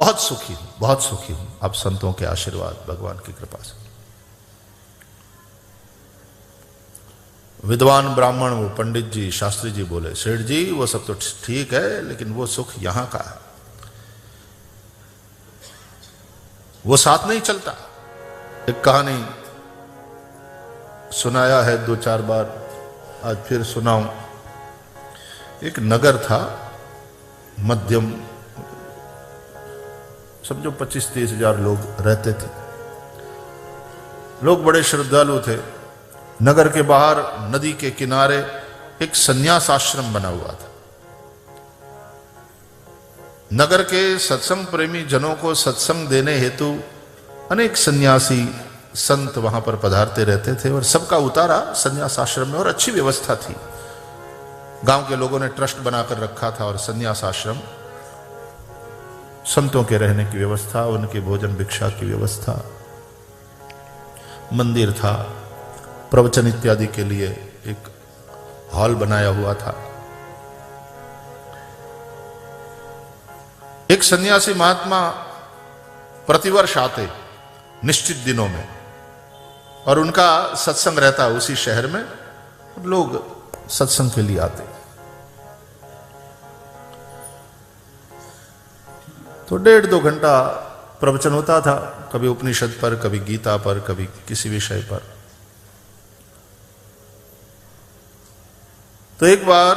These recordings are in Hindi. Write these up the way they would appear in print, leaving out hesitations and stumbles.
बहुत सुखी हूं, बहुत सुखी हूं आप संतों के आशीर्वाद, भगवान की कृपा से। विद्वान ब्राह्मण, वो पंडित जी, शास्त्री जी बोले, सेठ जी वो सब तो ठीक है, लेकिन वो सुख यहां का है, वो साथ नहीं चलता। एक कहानी सुनाया है 2-4 बार, आज फिर सुनाऊं। एक नगर था, मध्यम, समझो 25-30 हजार लोग रहते थे। लोग बड़े श्रद्धालु थे। नगर के बाहर नदी के किनारे एक संन्यास आश्रम बना हुआ था। नगर के सत्संग प्रेमी जनों को सत्संग देने हेतु अनेक सन्यासी संत वहां पर पधारते रहते थे और सबका उतारा संन्यास आश्रम में, और अच्छी व्यवस्था थी। गांव के लोगों ने ट्रस्ट बनाकर रखा था और संन्यास आश्रम, संतों के रहने की व्यवस्था, उनके भोजन भिक्षा की व्यवस्था, मंदिर था, प्रवचन इत्यादि के लिए एक हॉल बनाया हुआ था। एक सन्यासी महात्मा प्रतिवर्ष आते निश्चित दिनों में, और उनका सत्संग रहता उसी शहर में, लोग सत्संग के लिए आते। तो 1.5-2 घंटा प्रवचन होता था, कभी उपनिषद पर, कभी गीता पर, कभी किसी विषय पर। तो एक बार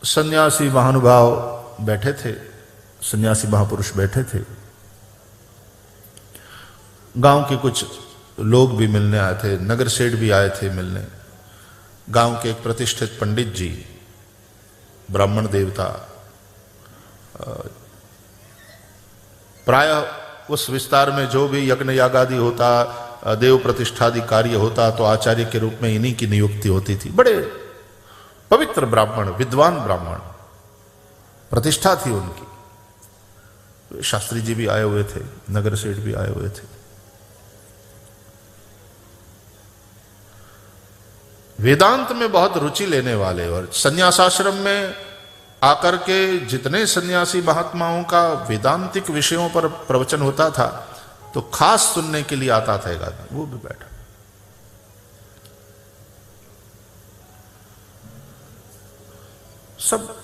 सन्यासी महानुभाव बैठे थे, सन्यासी महापुरुष बैठे थे। गांव के कुछ लोग भी मिलने आए थे, नगर सेठ भी आए थे मिलने। गांव के एक प्रतिष्ठित पंडित जी, ब्राह्मण देवता, प्रायः उस विस्तार में जो भी यज्ञ यागादि होता, देव प्रतिष्ठादि कार्य होता, तो आचार्य के रूप में इन्हीं की नियुक्ति होती थी। बड़े पवित्र ब्राह्मण, विद्वान ब्राह्मण, प्रतिष्ठा थी उनकी। शास्त्री जी भी आए हुए थे, नगर सेठ भी आए हुए थे। वेदांत में बहुत रुचि लेने वाले, और संन्यासाश्रम में आकर के जितने सन्यासी महात्माओं का वेदांतिक विषयों पर प्रवचन होता था, तो खास सुनने के लिए आता था एक आदमी, वो भी बैठा। सब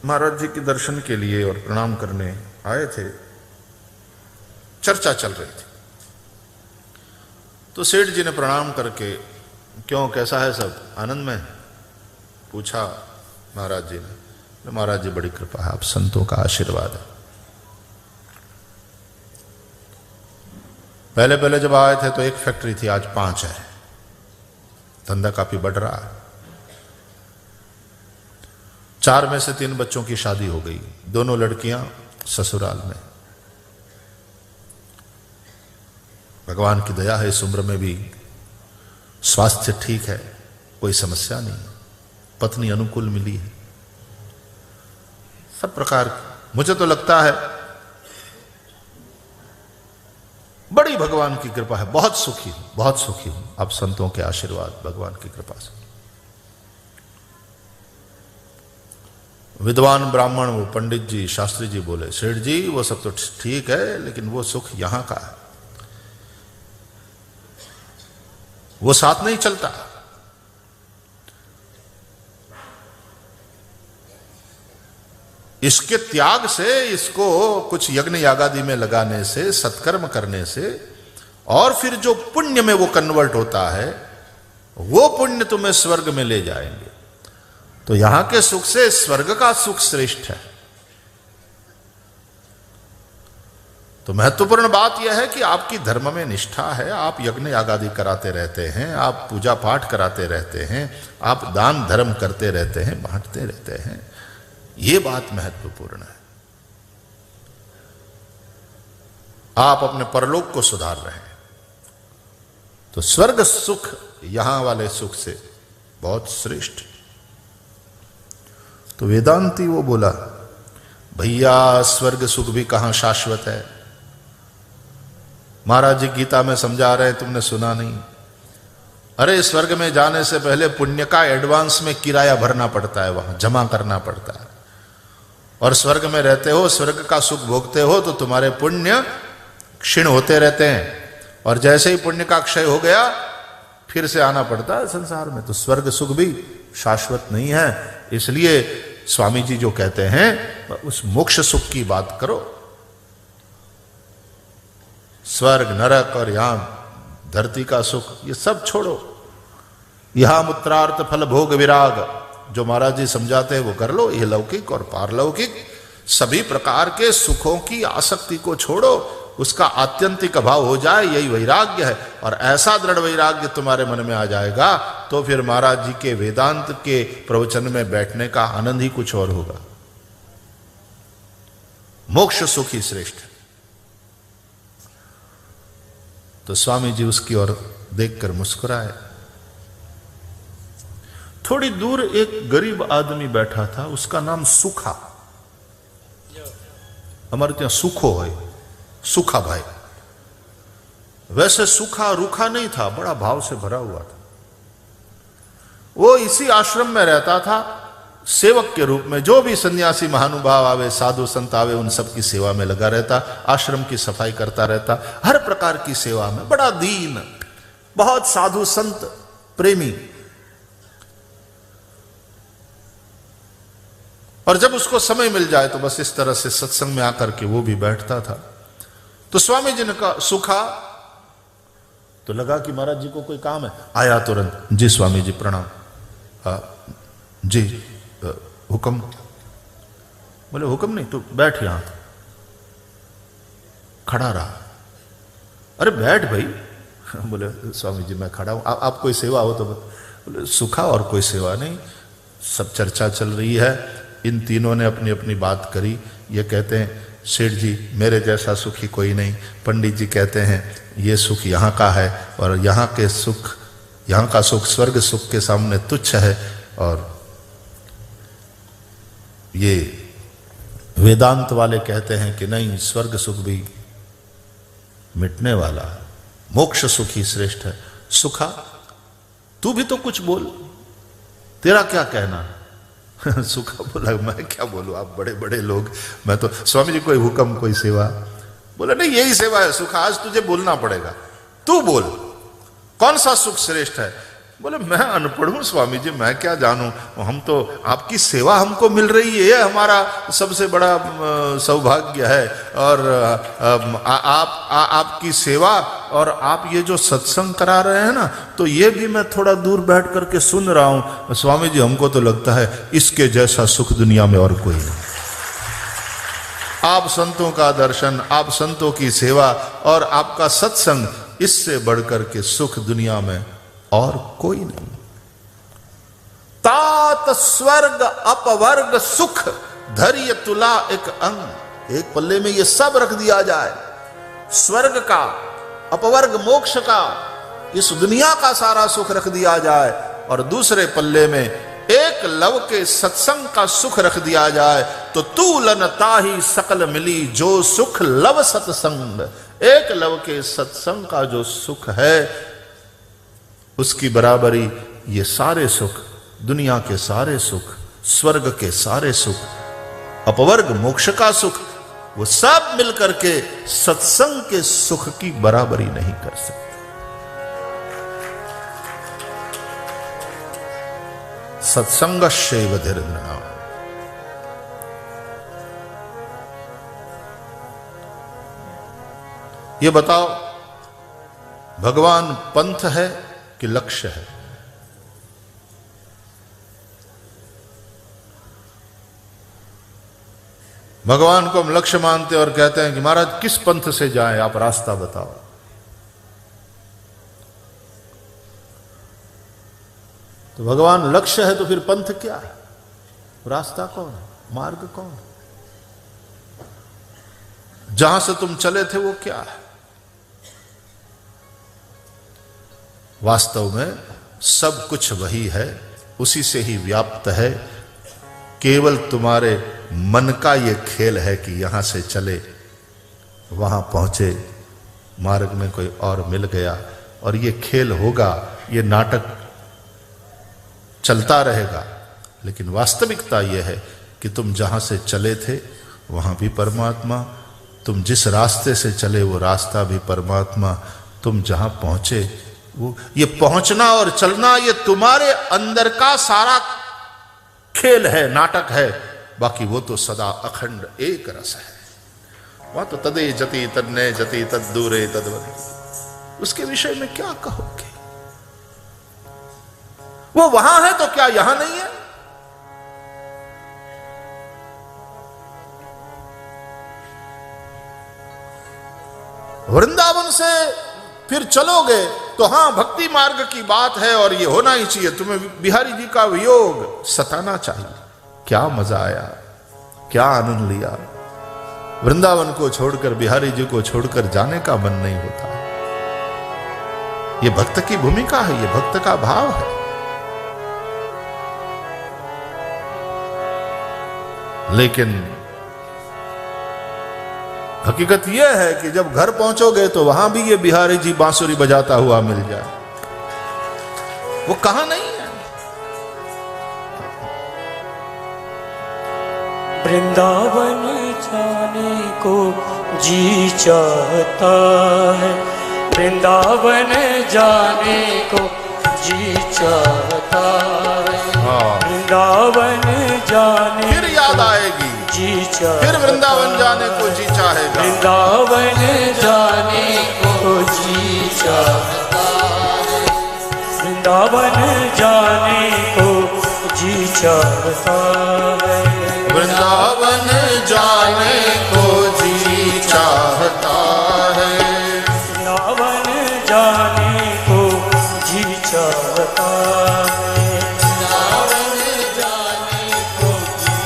महाराज जी के दर्शन के लिए और प्रणाम करने आए थे। चर्चा चल रही थी। तो सेठ जी ने प्रणाम करके, क्यों कैसा है सब, आनंद में, पूछा महाराज जी ने। महाराज जी बड़ी कृपा है, आप संतों का आशीर्वाद है। पहले पहले जब आए थे तो एक फैक्ट्री थी, आज 5 है। धंधा काफी बढ़ रहा है। 4 में से 3 बच्चों की शादी हो गई, दोनों लड़कियां ससुराल में। भगवान की दया है, इस उम्र में भी स्वास्थ्य ठीक है, कोई समस्या नहीं, पत्नी अनुकूल मिली है, सब प्रकार। मुझे तो लगता है बड़ी भगवान की कृपा है, बहुत सुखी हूं, बहुत सुखी हूं आप संतों के आशीर्वाद, भगवान की कृपा से। विद्वान ब्राह्मण, वो पंडित जी, शास्त्री जी बोले, सेठ जी वो सब तो ठीक है, लेकिन वो सुख यहां का है, वो साथ नहीं चलता। इसके त्याग से, इसको कुछ यज्ञ यागादि में लगाने से, सत्कर्म करने से, और फिर जो पुण्य में वो कन्वर्ट होता है, वो पुण्य तुम्हें स्वर्ग में ले जाएंगे। तो यहां के सुख से स्वर्ग का सुख श्रेष्ठ है। तो महत्वपूर्ण बात यह है कि आपकी धर्म में निष्ठा है, आप यज्ञ यागादि कराते रहते हैं, आप पूजा पाठ कराते रहते हैं, आप दान धर्म करते रहते हैं, बांटते रहते हैं। ये बात महत्वपूर्ण है। आप अपने परलोक को सुधार रहे हैं, तो स्वर्ग सुख यहां वाले सुख से बहुत श्रेष्ठ। तो वेदांती वो बोला, भैया स्वर्ग सुख भी कहां शाश्वत है। महाराज जी गीता में समझा रहे हैं, तुमने सुना नहीं? अरे स्वर्ग में जाने से पहले पुण्य का एडवांस में किराया भरना पड़ता है, वहां जमा करना पड़ता है। और स्वर्ग में रहते हो, स्वर्ग का सुख भोगते हो, तो तुम्हारे पुण्य क्षीण होते रहते हैं, और जैसे ही पुण्य का क्षय हो गया फिर से आना पड़ता है संसार में। तो स्वर्ग सुख भी शाश्वत नहीं है। इसलिए स्वामी जी जो कहते हैं उस मोक्ष सुख की बात करो। स्वर्ग नरक और यहां धरती का सुख ये सब छोड़ो, यहां मूत्रार्थ फल भोग विराग जो महाराज जी समझाते हैं वो कर लो। ये लौकिक और पारलौकिक सभी प्रकार के सुखों की आसक्ति को छोड़ो, उसका आत्यंतिक अभाव हो जाए, यही वैराग्य है। और ऐसा दृढ़ वैराग्य तुम्हारे मन में आ जाएगा तो फिर महाराज जी के वेदांत के प्रवचन में बैठने का आनंद ही कुछ और होगा। मोक्ष सुख ही श्रेष्ठ है। तो स्वामी जी उसकी ओर देखकर मुस्कुराए। थोड़ी दूर एक गरीब आदमी बैठा था, उसका नाम सुखा। हमारे यहाँ सुखो है, सुखा भाई। वैसे सुखा रूखा नहीं था, बड़ा भाव से भरा हुआ था। वो इसी आश्रम में रहता था, सेवक के रूप में। जो भी सन्यासी महानुभाव आवे, साधु संत आवे, उन सब की सेवा में लगा रहता, आश्रम की सफाई करता रहता, हर प्रकार की सेवा में। बड़ा दीन, बहुत साधु संत प्रेमी। और जब उसको समय मिल जाए तो बस इस तरह से सत्संग में आकर के वो भी बैठता था। तो स्वामी जी ने कहा सुखा, तो लगा कि महाराज जी को कोई काम है। आया तुरंत, जी स्वामी जी प्रणाम। जी हुक्म। बोले हुक्म नहीं, तू बैठ यहां। खड़ा रहा। अरे बैठ भाई। बोले स्वामी जी मैं खड़ा हूं, आप कोई सेवा हो तो। बोले सुखा और कोई सेवा नहीं, सब चर्चा चल रही है। इन तीनों ने अपनी अपनी बात करी। ये कहते हैं सेठ जी मेरे जैसा सुखी कोई नहीं। पंडित जी कहते हैं ये सुख यहाँ का है, और यहाँ के सुख, यहाँ का सुख स्वर्ग सुख के सामने तुच्छ है। और ये वेदांत वाले कहते हैं कि नहीं, स्वर्ग सुख भी मिटने वाला है, मोक्ष सुख ही श्रेष्ठ है। सुखा तू भी तो कुछ बोल, तेरा क्या कहना है? सुखा बोला मैं क्या बोलूं, आप बड़े बड़े लोग, मैं तो स्वामी जी कोई हुक्म कोई सेवा। बोला नहीं यही सेवा है सुखा, आज तुझे बोलना पड़ेगा, तू बोल कौन सा सुख श्रेष्ठ है। बोले मैं अनपढ़ हूं स्वामी जी, मैं क्या जानूं, हम तो आपकी सेवा हमको मिल रही है, ये हमारा सबसे बड़ा सौभाग्य है। और आपकी सेवा और आप ये जो सत्संग करा रहे हैं ना, तो ये भी मैं थोड़ा दूर बैठ करके सुन रहा हूं। स्वामी जी हमको तो लगता है इसके जैसा सुख दुनिया में और कोई नहीं। आप संतों का दर्शन, आप संतों की सेवा और आपका सत्संग, इससे बढ़कर के सुख दुनिया में और कोई नहीं। तात स्वर्ग अपवर्ग सुख धैर्य तुला एक अंग। एक पल्ले में ये सब रख दिया जाए, स्वर्ग का, अपवर्ग मोक्ष का, इस दुनिया का सारा सुख रख दिया जाए, और दूसरे पल्ले में एक लव के सत्संग का सुख रख दिया जाए, तो तूलन ताही सकल मिली जो सुख लव सत्संग। एक लव के सत्संग का जो सुख है उसकी बराबरी ये सारे सुख, दुनिया के सारे सुख, स्वर्ग के सारे सुख, अपवर्ग मोक्ष का सुख, वो सब मिलकर के सत्संग के सुख की बराबरी नहीं कर सकते। सत्संग शैव धीर नृणाम। ये बताओ भगवान पंथ है कि लक्ष्य है? भगवान को हम लक्ष्य मानते और कहते हैं कि महाराज किस पंथ से जाएं, आप रास्ता बताओ। तो भगवान लक्ष्य है तो फिर पंथ क्या है, रास्ता कौन है, मार्ग कौन है? जहां से तुम चले थे वो क्या है? वास्तव में सब कुछ वही है, उसी से ही व्याप्त है। केवल तुम्हारे मन का ये खेल है कि यहां से चले, वहां पहुंचे, मार्ग में कोई और मिल गया, और ये खेल होगा, ये नाटक चलता रहेगा। लेकिन वास्तविकता यह है कि तुम जहां से चले थे वहां भी परमात्मा, तुम जिस रास्ते से चले वो रास्ता भी परमात्मा, तुम जहां पहुंचे वो, ये पहुंचना और चलना ये तुम्हारे अंदर का सारा खेल है, नाटक है, बाकी वो तो सदा अखंड एक रस है। वहां तो तदे जति तन्ने जति तद दूरे तदवती, उसके विषय में क्या कहोगे? वो वहां है तो क्या यहां नहीं है? वृंदावन से फिर चलोगे तो हां भक्ति मार्ग की बात है और ये होना ही चाहिए, तुम्हें बिहारी जी का वियोग सताना चाहिए। क्या मजा आया, क्या आनंद लिया। वृंदावन को छोड़कर, बिहारी जी को छोड़कर जाने का मन नहीं होता। ये भक्त की भूमिका है, ये भक्त का भाव है। लेकिन हकीकत यह है कि जब घर पहुंचोगे तो वहां भी ये बिहारी जी बांसुरी बजाता हुआ मिल जाए, वो कहां नहीं है। वृंदावन जाने को जी चाहता है, वृंदावन जाने को जी चाहता है, वृंदावन जाने फिर याद आएगी जी चाहता, फिर वृंदावन जाने को जी चाहेगा, वृंदावन जाने को जी चाहता है, वृंदावन जाने को जी चाहता है, वृंदावन जाने को जी चाहता है, वृंदावन जाने को जी चाहता है, वृंदावन जाने को जी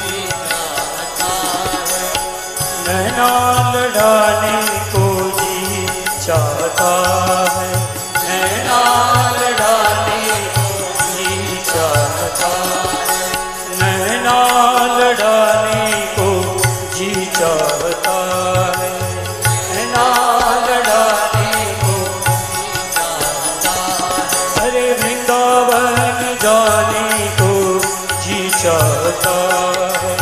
चाहता है, नैना लड़ाने को जी चाहता है, नैना लड़ाने को जी चाहता है, नैना लड़ाने को जी चाहता है, नैना लड़ाने को जी चाहता है, अरे वृंदावन जाने को जी चाहता है,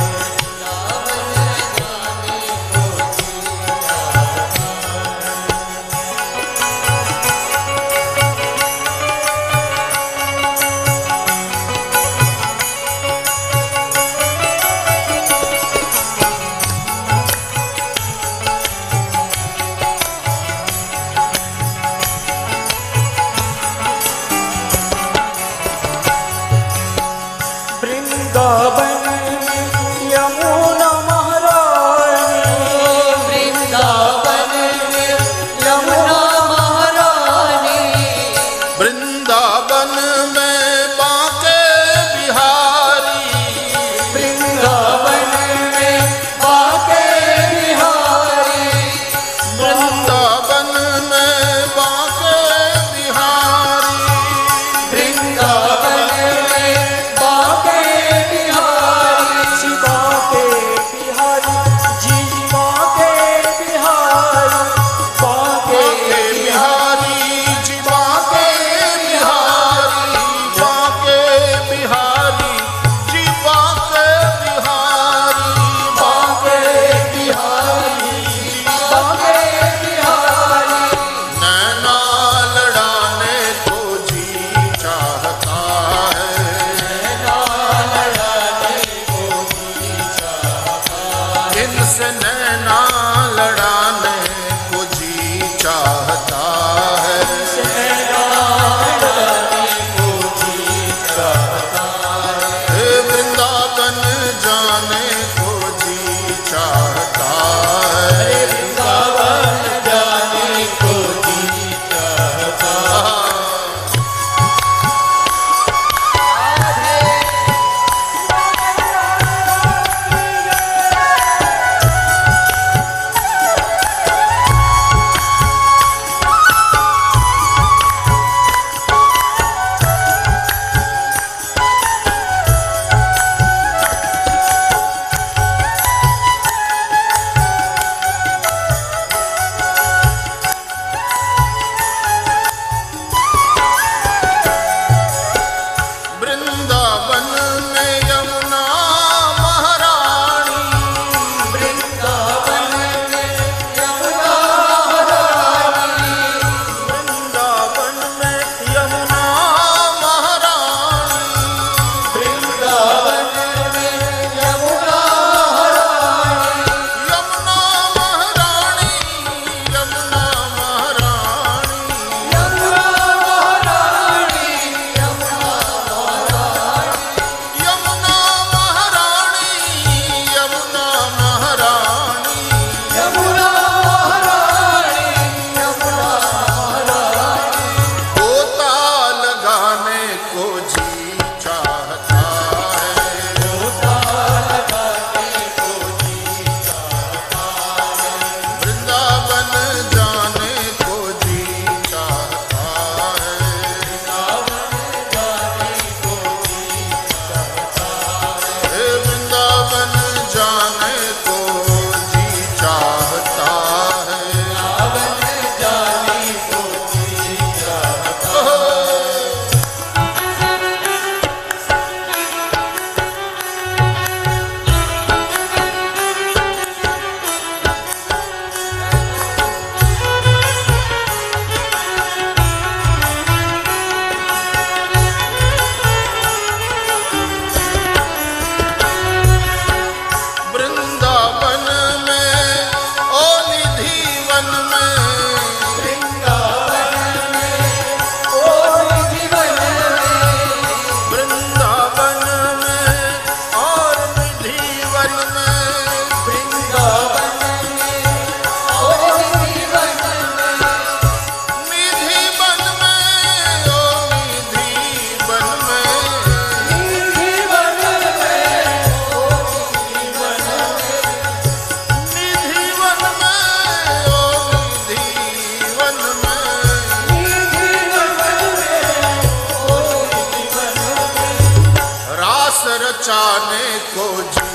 रचाने को जी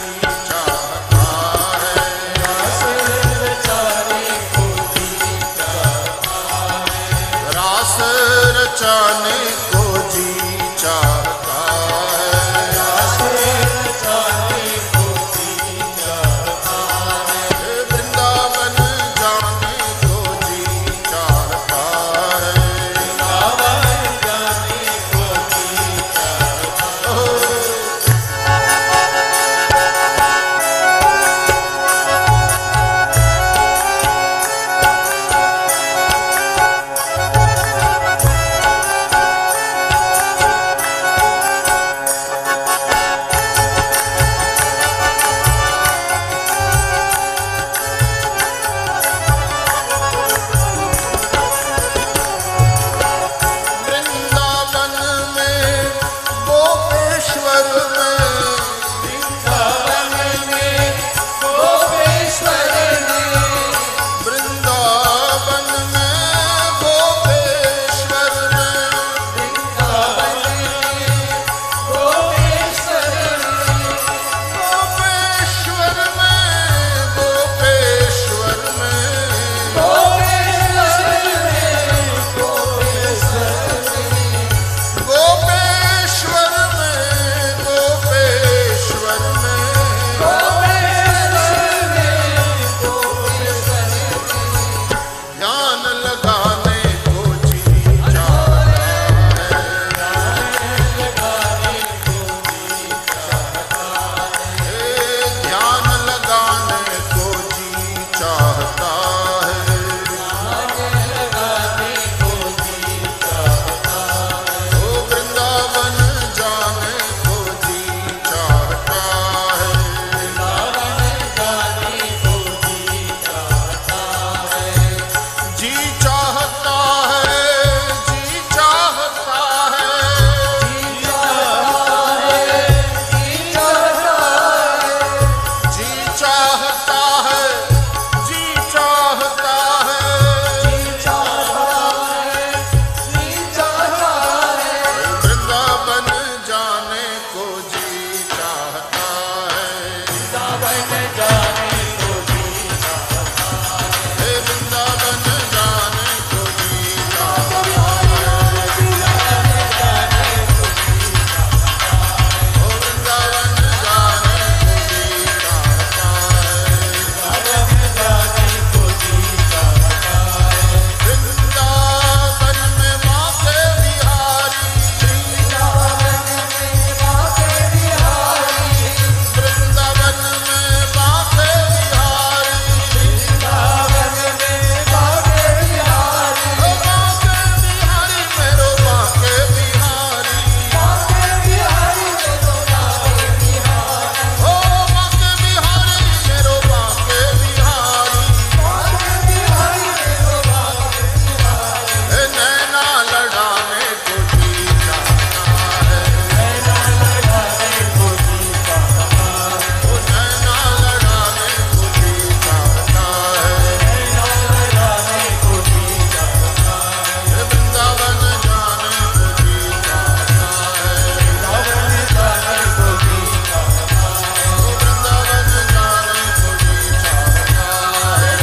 चाहता है, रास रचाने को जी चाहता है, रास रचाने को जी चाहता है, रास रचाने को जी चाहता है, वृंदावन जाने को जी चाहता है। वृंदावन जाने को जी चाहता है। वृंदावन में गोपेश्वर में, वृंदावन में गोपेश्वर में, वृंदावन में गोपेश्वर में, वृंदावन में गोपेश्वर में, गोपेश्वर में, गोपेश्वर में, गोपेश्वर में, गोपेश्वर में, गोपेश्वर में, ध्यान लगाने को जी चाहता है, ध्यान लगाने को जी चाहता है, ओ वृंदावन जाने को जी चाहता है, जी चाहता है, जी चाहता है, जी चाहता है, जी चाहता है, वृंदावन जाने को जी चाहता है, हे वृंदावन जाने को जी चाहता है, ओ वृंदावन जाने को जी चाहता है, वृंदावन में माँ के बिहारी, वृंदावन में माँ के बिहारी, ओ माँ के बिहारी मेरो माँ के बिहारी, ओ माँ के बिहारी मेरो माँ के बिहारी, हे नैना लड़ाने को जी चाहता है, ओ नैना लड़ाने को जी चाहता है, हे वृंदावन जाने को जी चाहता है, ओ वृंदावन जाने को जी चाहता है,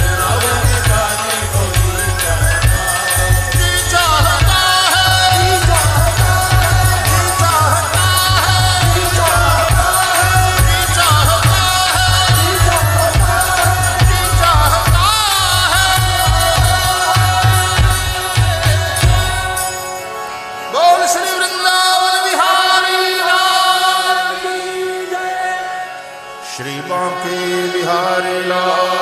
जी चाहता बोल श्री वृंदावन बिहारी लाल की जय, श्री बांके बिहारी लाल